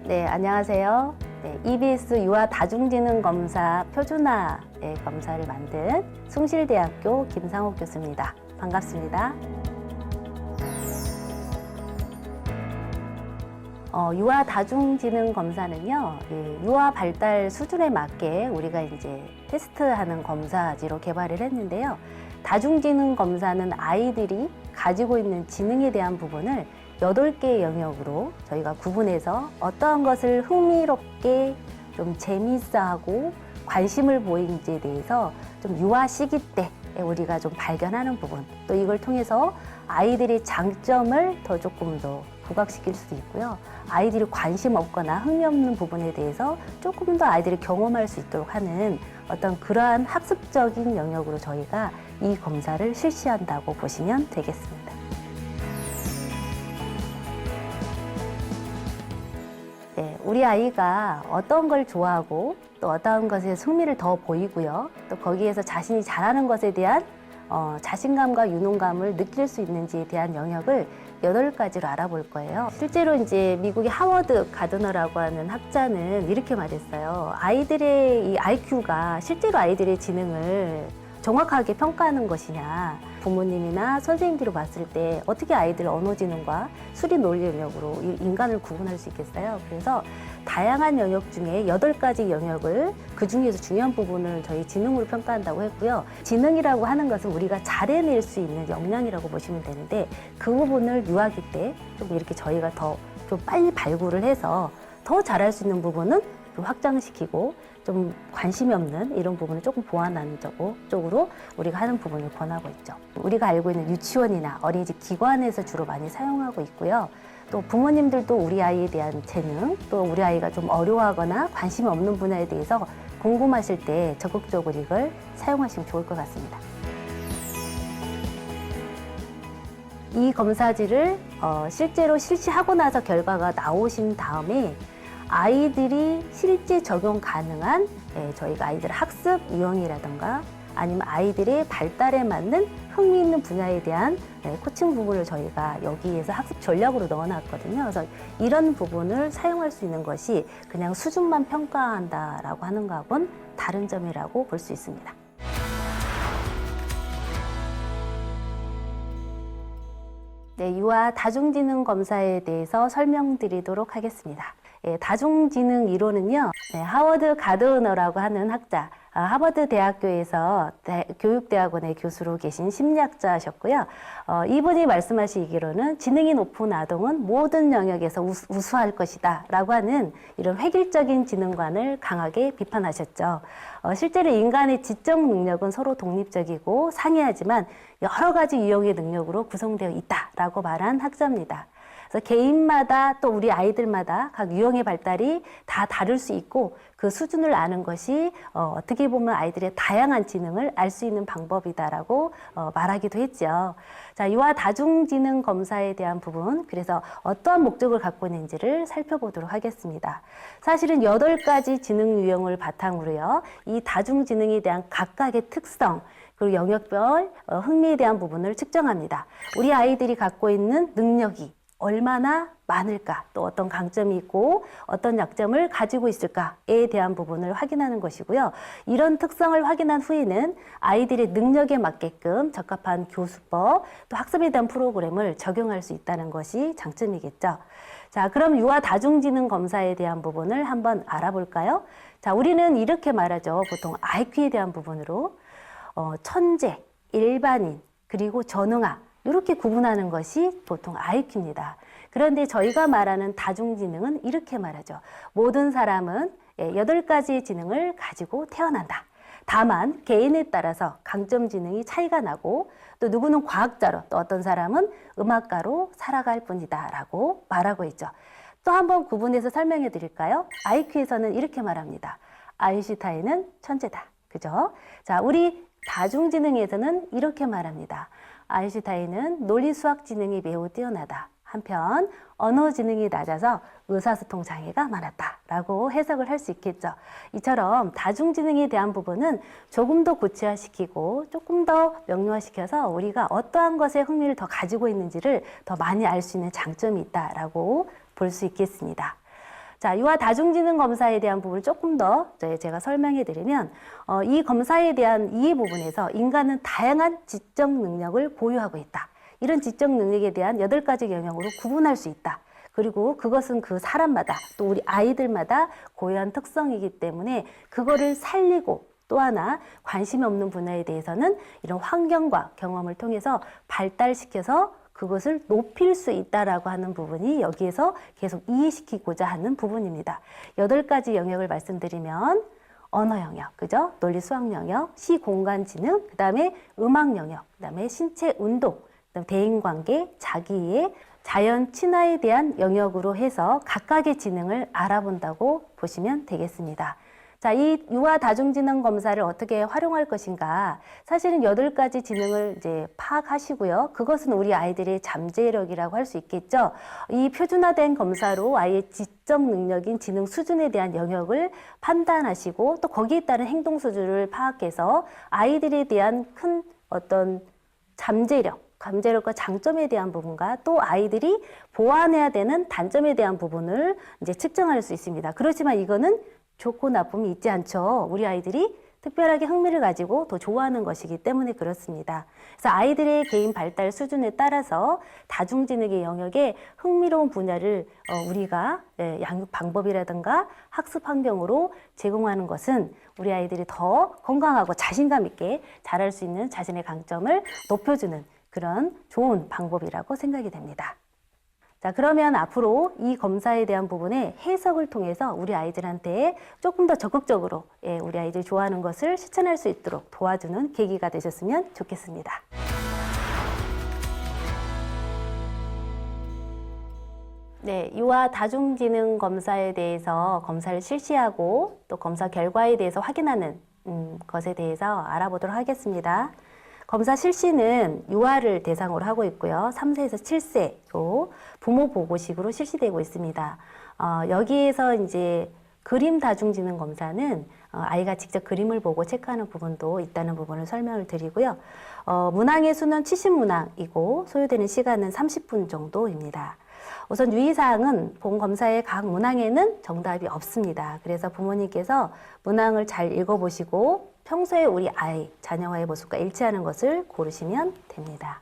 네, 안녕하세요. 네, EBS 유아 다중지능검사 표준화 검사를 만든 숭실대학교 김상옥 교수입니다. 반갑습니다. 유아 다중지능검사는요, 유아 발달 수준에 맞게 우리가 이제 테스트하는 검사지로 개발을 했는데요. 다중지능검사는 아이들이 가지고 있는 지능에 대한 부분을 8개의 영역으로 저희가 구분해서 어떠한 것을 흥미롭게 좀 재미있어하고 관심을 보이는지에 대해서 좀 유아 시기 때 우리가 좀 발견하는 부분, 또 이걸 통해서 아이들의 장점을 더 조금 더 부각시킬 수도 있고요. 아이들이 관심 없거나 흥미 없는 부분에 대해서 조금 더 아이들이 경험할 수 있도록 하는 어떤 그러한 학습적인 영역으로 저희가 이 검사를 실시한다고 보시면 되겠습니다. 네, 우리 아이가 어떤 걸 좋아하고 또 어떤 것에 흥미를 더 보이고요. 또 거기에서 자신이 잘하는 것에 대한 자신감과 유능감을 느낄 수 있는지에 대한 영역을 8가지로 알아볼 거예요. 실제로 이제 미국의 하워드 가드너라고 하는 학자는 이렇게 말했어요. 아이들의 이 IQ가 실제로 아이들의 지능을 정확하게 평가하는 것이냐, 부모님이나 선생님들이 봤을 때 어떻게 아이들 언어 지능과 수리 논리 영역으로 인간을 구분할 수 있겠어요? 그래서 다양한 영역 중에 8가지 영역을 그 중에서 중요한 부분을 저희 지능으로 평가한다고 했고요. 지능이라고 하는 것은 우리가 잘 해낼 수 있는 역량이라고 보시면 되는데 그 부분을 유아기 때 좀 이렇게 저희가 더 좀 빨리 발굴을 해서 더 잘할 수 있는 부분은 좀 확장시키고 좀 관심이 없는 이런 부분을 조금 보완하는 쪽으로 우리가 하는 부분을 권하고 있죠. 우리가 알고 있는 유치원이나 어린이집 기관에서 주로 많이 사용하고 있고요. 또 부모님들도 우리 아이에 대한 재능, 또 우리 아이가 좀 어려워하거나 관심이 없는 분야에 대해서 궁금하실 때 적극적으로 이걸 사용하시면 좋을 것 같습니다. 이 검사지를 실제로 실시하고 나서 결과가 나오신 다음에 아이들이 실제 적용 가능한 저희가 아이들 학습 유형이라든가 아니면 아이들의 발달에 맞는 흥미 있는 분야에 대한 코칭 부분을 저희가 여기에서 학습 전략으로 넣어놨거든요. 그래서 이런 부분을 사용할 수 있는 것이 그냥 수준만 평가한다라고 하는 거하고는 다른 점이라고 볼 수 있습니다. 네, 유아 다중지능 검사에 대해서 설명드리도록 하겠습니다. 다중지능 이론은요, 하워드 가드너라고 하는 학자, 하버드 대학교에서 교육대학원의 교수로 계신 심리학자셨고요. 이분이 말씀하시기로는 지능이 높은 아동은 모든 영역에서 우수할 것이다 라고 하는 이런 획일적인 지능관을 강하게 비판하셨죠. 실제로 인간의 지적 능력은 서로 독립적이고 상이하지만 여러 가지 유형의 능력으로 구성되어 있다라고 말한 학자입니다. 그래서 개인마다 또 우리 아이들마다 각 유형의 발달이 다 다를 수 있고 그 수준을 아는 것이 어떻게 보면 아이들의 다양한 지능을 알 수 있는 방법이다라고 말하기도 했죠. 자, 유아 다중지능 검사에 대한 부분, 그래서 어떠한 목적을 갖고 있는지를 살펴보도록 하겠습니다. 사실은 8가지 지능 유형을 바탕으로요, 이 다중지능에 대한 각각의 특성, 그리고 영역별 흥미에 대한 부분을 측정합니다. 우리 아이들이 갖고 있는 능력이 얼마나 많을까, 또 어떤 강점이 있고 어떤 약점을 가지고 있을까에 대한 부분을 확인하는 것이고요. 이런 특성을 확인한 후에는 아이들의 능력에 맞게끔 적합한 교수법, 또 학습에 대한 프로그램을 적용할 수 있다는 것이 장점이겠죠. 자, 그럼 유아 다중지능 검사에 대한 부분을 한번 알아볼까요? 자, 우리는 이렇게 말하죠. 보통 IQ에 대한 부분으로 천재, 일반인, 그리고 전응아, 이렇게 구분하는 것이 보통 IQ입니다. 그런데 저희가 말하는 다중지능은 이렇게 말하죠. 모든 사람은 8가지의 지능을 가지고 태어난다. 다만 개인에 따라서 강점 지능이 차이가 나고 또 누구는 과학자로 또 어떤 사람은 음악가로 살아갈 뿐이다 라고 말하고 있죠. 또 한번 구분해서 설명해 드릴까요? IQ에서는 이렇게 말합니다. 아인슈타인은 천재다. 그죠? 자, 우리 다중지능에서는 이렇게 말합니다. 아인슈타인은 논리수학 지능이 매우 뛰어나다. 한편 언어 지능이 낮아서 의사소통 장애가 많았다 라고 해석을 할 수 있겠죠. 이처럼 다중지능에 대한 부분은 조금 더 구체화시키고 조금 더 명료화시켜서 우리가 어떠한 것에 흥미를 더 가지고 있는지를 더 많이 알 수 있는 장점이 있다라고 볼 수 있겠습니다. 자, 유아 다중지능 검사에 대한 부분을 조금 더 제가 설명해 드리면, 이 검사에 대한 이해 부분에서 인간은 다양한 지적 능력을 보유하고 있다. 이런 지적 능력에 대한 8가지 영역으로 구분할 수 있다. 그리고 그것은 그 사람마다 또 우리 아이들마다 고유한 특성이기 때문에 그거를 살리고 또 하나 관심이 없는 분야에 대해서는 이런 환경과 경험을 통해서 발달시켜서 그것을 높일 수 있다라고 하는 부분이 여기에서 계속 이해시키고자 하는 부분입니다. 8가지 영역을 말씀드리면 언어 영역, 그죠? 논리 수학 영역, 시공간 지능, 그 다음에 음악 영역, 그 다음에 신체 운동, 그다음에 대인관계, 자기이해, 자연 친화에 대한 영역으로 해서 각각의 지능을 알아본다고 보시면 되겠습니다. 자, 이 유아 다중지능 검사를 어떻게 활용할 것인가? 사실은 8가지 지능을 이제 파악하시고요. 그것은 우리 아이들의 잠재력이라고 할 수 있겠죠. 이 표준화된 검사로 아이의 지적 능력인 지능 수준에 대한 영역을 판단하시고 또 거기에 따른 행동 수준을 파악해서 아이들에 대한 큰 어떤 잠재력과 장점에 대한 부분과 또 아이들이 보완해야 되는 단점에 대한 부분을 이제 측정할 수 있습니다. 그렇지만 이거는 좋고 나쁨이 있지 않죠. 우리 아이들이 특별하게 흥미를 가지고 더 좋아하는 것이기 때문에 그렇습니다. 그래서 아이들의 개인 발달 수준에 따라서 다중지능의 영역에 흥미로운 분야를 우리가 양육 방법이라든가 학습 환경으로 제공하는 것은 우리 아이들이 더 건강하고 자신감 있게 자랄 수 있는 자신의 강점을 높여주는 그런 좋은 방법이라고 생각이 됩니다. 자, 그러면 앞으로 이 검사에 대한 부분에 해석을 통해서 우리 아이들한테 조금 더 적극적으로 우리 아이들이 좋아하는 것을 실천할 수 있도록 도와주는 계기가 되셨으면 좋겠습니다. 네, 유아 다중지능 검사에 대해서 검사를 실시하고 또 검사 결과에 대해서 확인하는 것에 대해서 알아보도록 하겠습니다. 검사 실시는 유아를 대상으로 하고 있고요. 3세에서 7세로 부모 보고식으로 실시되고 있습니다. 여기에서 이제 그림 다중지능 검사는 아이가 직접 그림을 보고 체크하는 부분도 있다는 부분을 설명을 드리고요. 문항의 수는 70문항이고 소요되는 시간은 30분 정도입니다. 우선 유의사항은 본 검사의 각 문항에는 정답이 없습니다. 그래서 부모님께서 문항을 잘 읽어보시고 평소에 우리 아이, 자녀와의 모습과 일치하는 것을 고르시면 됩니다.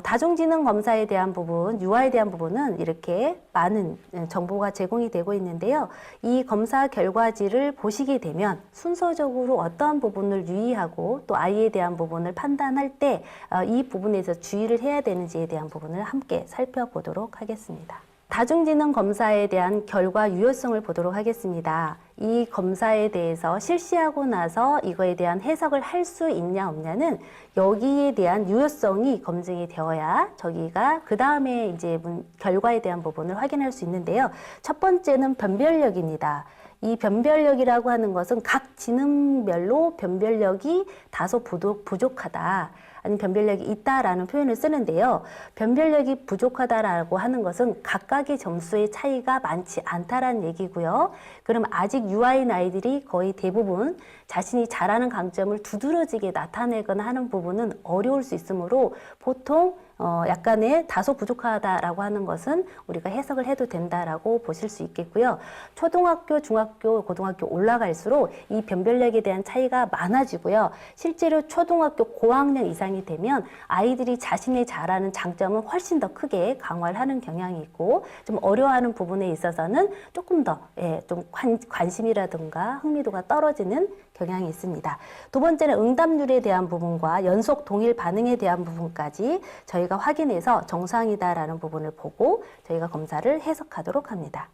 다중지능 검사에 대한 부분, 유아에 대한 부분은 이렇게 많은 정보가 제공이 되고 있는데요. 이 검사 결과지를 보시게 되면 순서적으로 어떠한 부분을 유의하고 또 아이에 대한 부분을 판단할 때 이 부분에서 주의를 해야 되는지에 대한 부분을 함께 살펴보도록 하겠습니다. 다중지능 검사에 대한 결과 유효성을 보도록 하겠습니다. 이 검사에 대해서 실시하고 나서 이거에 대한 해석을 할 수 있냐 없냐는 여기에 대한 유효성이 검증이 되어야 저기가 그 다음에 이제 결과에 대한 부분을 확인할 수 있는데요. 첫 번째는 변별력입니다. 이 변별력이라고 하는 것은 각 지능별로 변별력이 다소 부족하다. 아니면 변별력이 있다라는 표현을 쓰는데요. 변별력이 부족하다라고 하는 것은 각각의 점수의 차이가 많지 않다라는 얘기고요. 그럼 아직 유아인 아이들이 거의 대부분 자신이 잘하는 강점을 두드러지게 나타내거나 하는 부분은 어려울 수 있으므로 보통 약간의 다소 부족하다라고 하는 것은 우리가 해석을 해도 된다라고 보실 수 있겠고요. 초등학교, 중학교, 고등학교 올라갈수록 이 변별력에 대한 차이가 많아지고요. 실제로 초등학교 고학년 이상이 되면 아이들이 자신이 잘하는 장점은 훨씬 더 크게 강화를 하는 경향이 있고 좀 어려워하는 부분에 있어서는 조금 더 좀 관심이라든가 흥미도가 떨어지는 경향이 있습니다. 두 번째는 응답률에 대한 부분과 연속 동일 반응에 대한 부분까지 저희가 확인해서 정상이다라는 부분을 보고 저희가 검사를 해석하도록 합니다.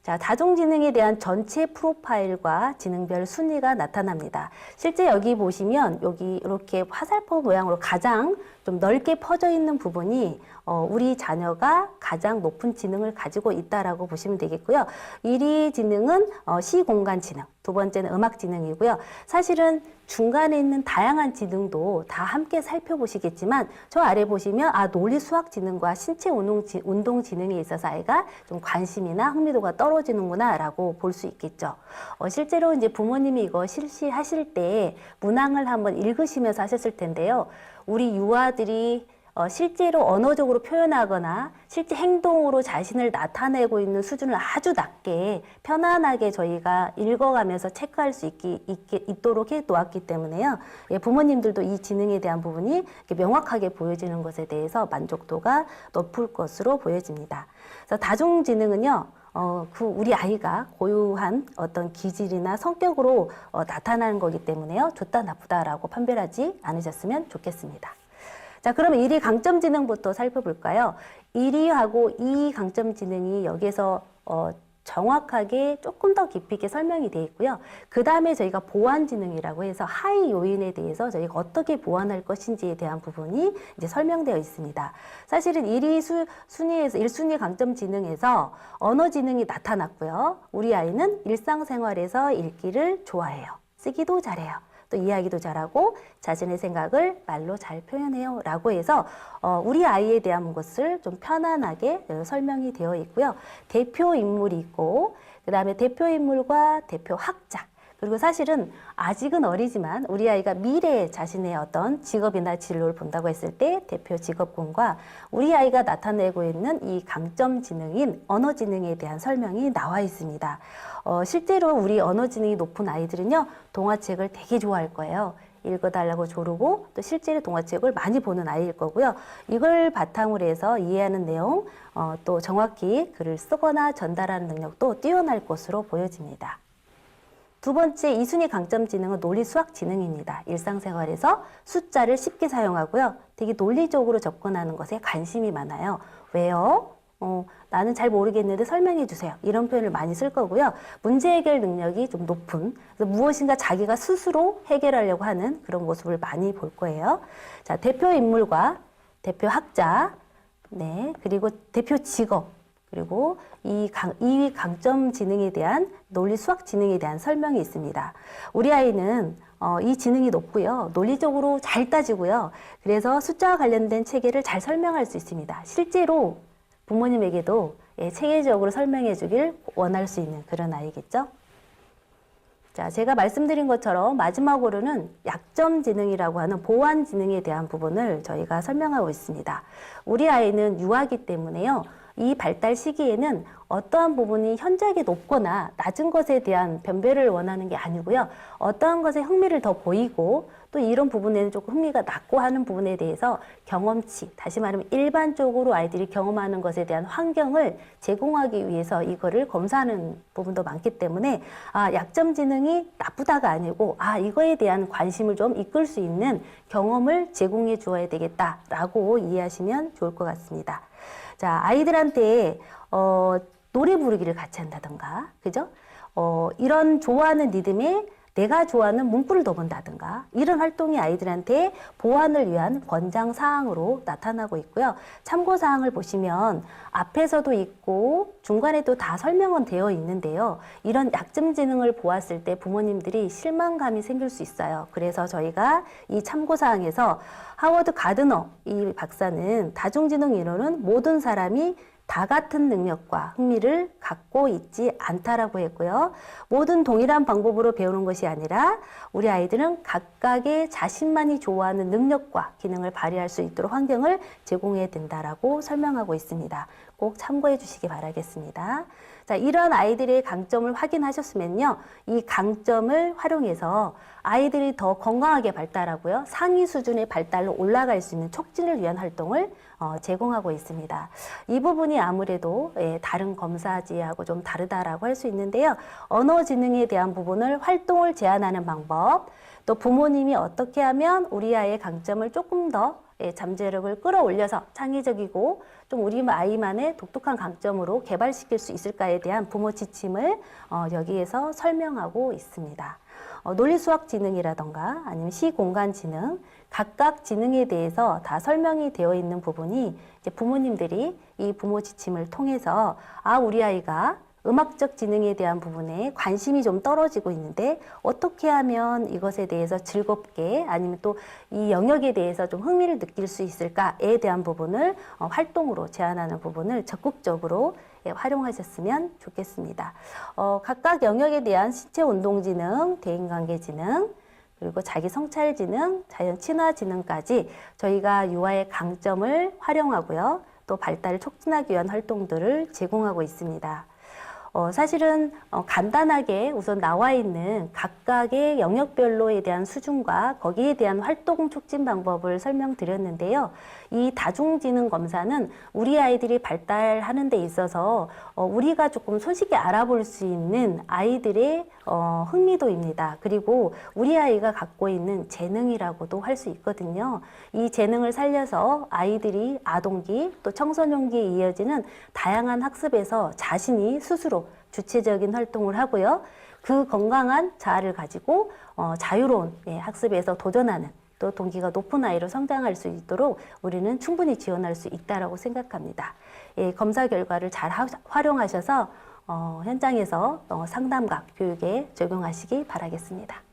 자, 다중지능에 대한 전체 프로파일과 지능별 순위가 나타납니다. 실제 여기 보시면 여기 이렇게 화살표 모양으로 가장 좀 넓게 퍼져 있는 부분이 우리 자녀가 가장 높은 지능을 가지고 있다라고 보시면 되겠고요. 1위 지능은 시공간 지능, 두 번째는 음악 지능이고요. 사실은 중간에 있는 다양한 지능도 다 함께 살펴보시겠지만 저 아래 보시면 논리 수학 지능과 신체 운동 지능에 있어서 아이가 좀 관심이나 흥미도가 떨어지는구나 라고 볼 수 있겠죠. 실제로 이제 부모님이 이거 실시하실 때 문항을 한번 읽으시면서 하셨을 텐데요. 우리 유아들이 실제로 언어적으로 표현하거나 실제 행동으로 자신을 나타내고 있는 수준을 아주 낮게 편안하게 저희가 읽어가면서 체크할 수 있도록 해 놓았기 때문에요. 예, 부모님들도 이 지능에 대한 부분이 명확하게 보여지는 것에 대해서 만족도가 높을 것으로 보여집니다. 그래서 다중지능은요, 우리 아이가 고유한 어떤 기질이나 성격으로 나타나는 거기 때문에요. 좋다, 나쁘다라고 판별하지 않으셨으면 좋겠습니다. 자, 그러면 1위 강점지능부터 살펴볼까요? 1위하고 2위 강점지능이 여기에서 정확하게 조금 더 깊이 있게 설명이 되어 있고요. 그 다음에 저희가 보완지능이라고 해서 하위 요인에 대해서 저희가 어떻게 보완할 것인지에 대한 부분이 이제 설명되어 있습니다. 사실은 1위 순위에서 1순위 강점지능에서 언어지능이 나타났고요. 우리 아이는 일상생활에서 읽기를 좋아해요. 쓰기도 잘해요. 또 이야기도 잘하고 자신의 생각을 말로 잘 표현해요 라고 해서 우리 아이에 대한 것을 좀 편안하게 설명이 되어 있고요. 대표 인물이 있고 그 다음에 대표 인물과 대표 학자, 그리고 사실은 아직은 어리지만 우리 아이가 미래에 자신의 어떤 직업이나 진로를 본다고 했을 때 대표 직업군과 우리 아이가 나타내고 있는 이 강점 지능인 언어 지능에 대한 설명이 나와 있습니다. 실제로 우리 언어 지능이 높은 아이들은요, 동화책을 되게 좋아할 거예요. 읽어달라고 조르고 또 실제로 동화책을 많이 보는 아이일 거고요. 이걸 바탕으로 해서 이해하는 내용, 또 정확히 글을 쓰거나 전달하는 능력도 뛰어날 것으로 보여집니다. 두 번째, 2순위 강점 지능은 논리 수학 지능입니다. 일상생활에서 숫자를 쉽게 사용하고요. 되게 논리적으로 접근하는 것에 관심이 많아요. 왜요? 나는 잘 모르겠는데 설명해 주세요. 이런 표현을 많이 쓸 거고요. 문제 해결 능력이 좀 높은, 그래서 무엇인가 자기가 스스로 해결하려고 하는 그런 모습을 많이 볼 거예요. 자, 대표 인물과 대표 학자, 네, 그리고 대표 직업, 그리고 2위 강점 지능에 대한 논리 수학 지능에 대한 설명이 있습니다. 우리 아이는 이 지능이 높고요. 논리적으로 잘 따지고요. 그래서 숫자와 관련된 체계를 잘 설명할 수 있습니다. 실제로 부모님에게도 체계적으로 설명해 주길 원할 수 있는 그런 아이겠죠. 자, 제가 말씀드린 것처럼 마지막으로는 약점 지능이라고 하는 보완 지능에 대한 부분을 저희가 설명하고 있습니다. 우리 아이는 유아기 때문에요. 이 발달 시기에는 어떠한 부분이 현저하게 높거나 낮은 것에 대한 변별을 원하는 게 아니고요. 어떠한 것에 흥미를 더 보이고 또 이런 부분에는 조금 흥미가 낮고 하는 부분에 대해서 경험치, 다시 말하면 일반적으로 아이들이 경험하는 것에 대한 환경을 제공하기 위해서 이거를 검사하는 부분도 많기 때문에 약점 지능이 나쁘다가 아니고 이거에 대한 관심을 좀 이끌 수 있는 경험을 제공해 주어야 되겠다라고 이해하시면 좋을 것 같습니다. 자, 아이들한테 노래 부르기를 같이 한다든가, 그죠? 이런 좋아하는 리듬에 내가 좋아하는 문구를 넣어본다든가, 이런 활동이 아이들한테 보완을 위한 권장사항으로 나타나고 있고요. 참고사항을 보시면 앞에서도 있고 중간에도 다 설명은 되어 있는데요. 이런 약점 지능을 보았을 때 부모님들이 실망감이 생길 수 있어요. 그래서 저희가 이 참고사항에서 하워드 가드너 이 박사는 다중지능 이론은 모든 사람이 다 같은 능력과 흥미를 갖고 있지 않다라고 했고요. 모든 동일한 방법으로 배우는 것이 아니라 우리 아이들은 각각의 자신만이 좋아하는 능력과 기능을 발휘할 수 있도록 환경을 제공해야 된다라고 설명하고 있습니다. 꼭 참고해 주시기 바라겠습니다. 자, 이런 아이들의 강점을 확인하셨으면요. 이 강점을 활용해서 아이들이 더 건강하게 발달하고요. 상위 수준의 발달로 올라갈 수 있는 촉진을 위한 활동을 제공하고 있습니다. 이 부분이 아무래도 다른 검사지하고 좀 다르다라고 할 수 있는데요. 언어 지능에 대한 부분을 활동을 제한하는 방법, 또 부모님이 어떻게 하면 우리 아이의 강점을 조금 더 잠재력을 끌어올려서 창의적이고 좀 우리 아이만의 독특한 강점으로 개발시킬 수 있을까에 대한 부모 지침을 여기에서 설명하고 있습니다. 논리수학 지능이라던가 아니면 시공간 지능, 각각 지능에 대해서 다 설명이 되어 있는 부분이 이제 부모님들이 이 부모 지침을 통해서 우리 아이가 음악적 지능에 대한 부분에 관심이 좀 떨어지고 있는데 어떻게 하면 이것에 대해서 즐겁게 아니면 또 이 영역에 대해서 좀 흥미를 느낄 수 있을까에 대한 부분을 활동으로 제안하는 부분을 적극적으로 활용하셨으면 좋겠습니다. 각각 영역에 대한 신체 운동 지능, 대인관계 지능, 그리고 자기 성찰 지능, 자연 친화 지능까지 저희가 유아의 강점을 활용하고요. 또 발달을 촉진하기 위한 활동들을 제공하고 있습니다. 사실은 간단하게 우선 나와 있는 각각의 영역별로에 대한 수준과 거기에 대한 활동 촉진 방법을 설명드렸는데요. 이 다중지능 검사는 우리 아이들이 발달하는 데 있어서 우리가 조금 솔직히 알아볼 수 있는 아이들의 흥미도입니다. 그리고 우리 아이가 갖고 있는 재능이라고도 할 수 있거든요. 이 재능을 살려서 아이들이 아동기 또 청소년기에 이어지는 다양한 학습에서 자신이 스스로 주체적인 활동을 하고요. 그 건강한 자아를 가지고 자유로운 학습에서 도전하는 또 동기가 높은 아이로 성장할 수 있도록 우리는 충분히 지원할 수 있다고 생각합니다. 검사 결과를 잘 활용하셔서 현장에서 상담과 교육에 적용하시기 바라겠습니다.